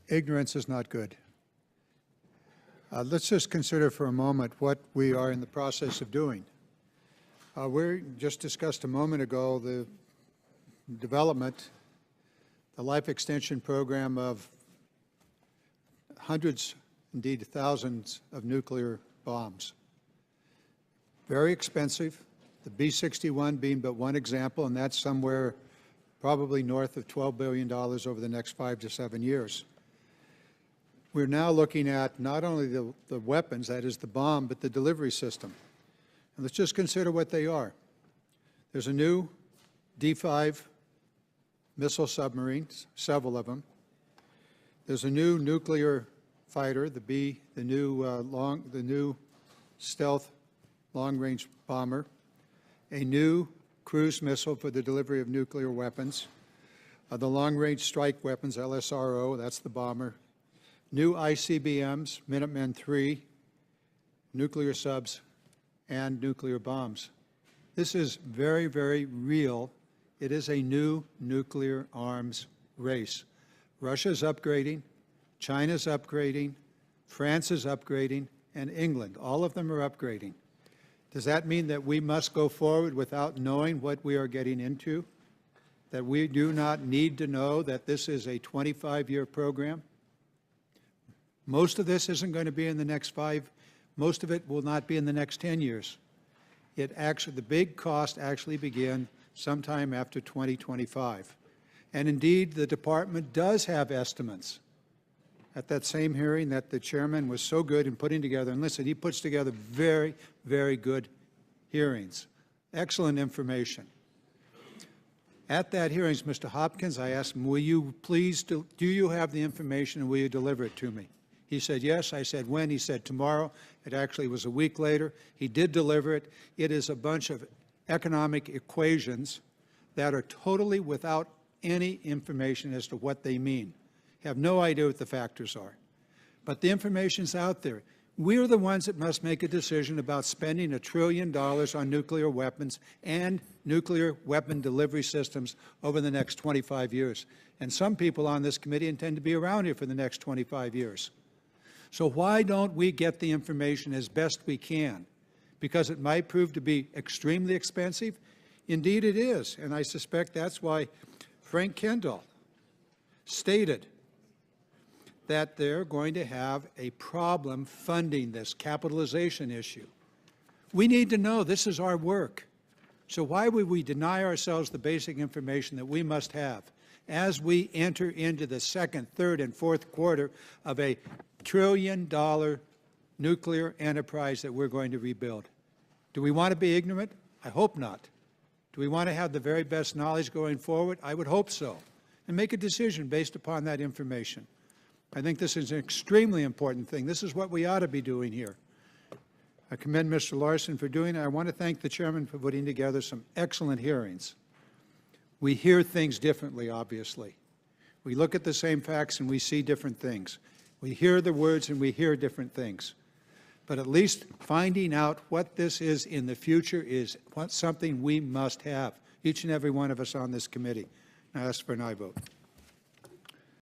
Ignorance is not good. Let's just consider for a moment what we are in the process of doing. We just discussed a moment ago the development, the life extension program of hundreds, indeed thousands, of nuclear bombs. Very expensive, the B-61 being but one example, and that's somewhere probably north of $12 billion over the next 5 to 7 years. We're now looking at not only the weapons, that is the bomb, but the delivery system. And let's just consider what they are. There's a new D-5 missile submarines, several of them. There's a new nuclear fighter, the new stealth long-range bomber, a new cruise missile for the delivery of nuclear weapons, the long-range strike weapons, LSRO, that's the bomber, new ICBMs, Minutemen III, nuclear subs, and nuclear bombs. This is very, very real. It is a new nuclear arms race. Russia's upgrading, China's upgrading, France is upgrading, and England. All of them are upgrading. Does that mean that we must go forward without knowing what we are getting into? That we do not need to know that this is a 25-year program? Most of this isn't going to be in the next 5. Most of it will not be in the next 10 years. The big cost actually begin sometime after 2025. And indeed, the department does have estimates. At that same hearing that the chairman was so good in putting together, and listen, he puts together very, very good hearings, excellent information. At that hearing, Mr. Hopkins, I asked him, will you please, do you have the information and will you deliver it to me? He said yes. I said when? He said tomorrow. It actually was a week later. He did deliver it. It is a bunch of economic equations that are totally without any information as to what they mean. Have no idea what the factors are. But the information's out there. We're the ones that must make a decision about spending $1 trillion on nuclear weapons and nuclear weapon delivery systems over the next 25 years. And some people on this committee intend to be around here for the next 25 years. So why don't we get the information as best we can? Because it might prove to be extremely expensive? Indeed it is, and I suspect that's why Frank Kendall stated that they're going to have a problem funding this capitalization issue. We need to know this is our work. So why would we deny ourselves the basic information that we must have as we enter into the second, third, and fourth quarter of a $1 trillion nuclear enterprise that we're going to rebuild? Do we want to be ignorant? I hope not. Do we want to have the very best knowledge going forward? I would hope so. And make a decision based upon that information. I think this is an extremely important thing. This is what we ought to be doing here. I commend Mr. Larsen for doing it. I want to thank the chairman for putting together some excellent hearings. We hear things differently, obviously. We look at the same facts and we see different things. We hear the words and we hear different things. But at least finding out what this is in the future is something we must have, each and every one of us on this committee. I ask for an aye vote.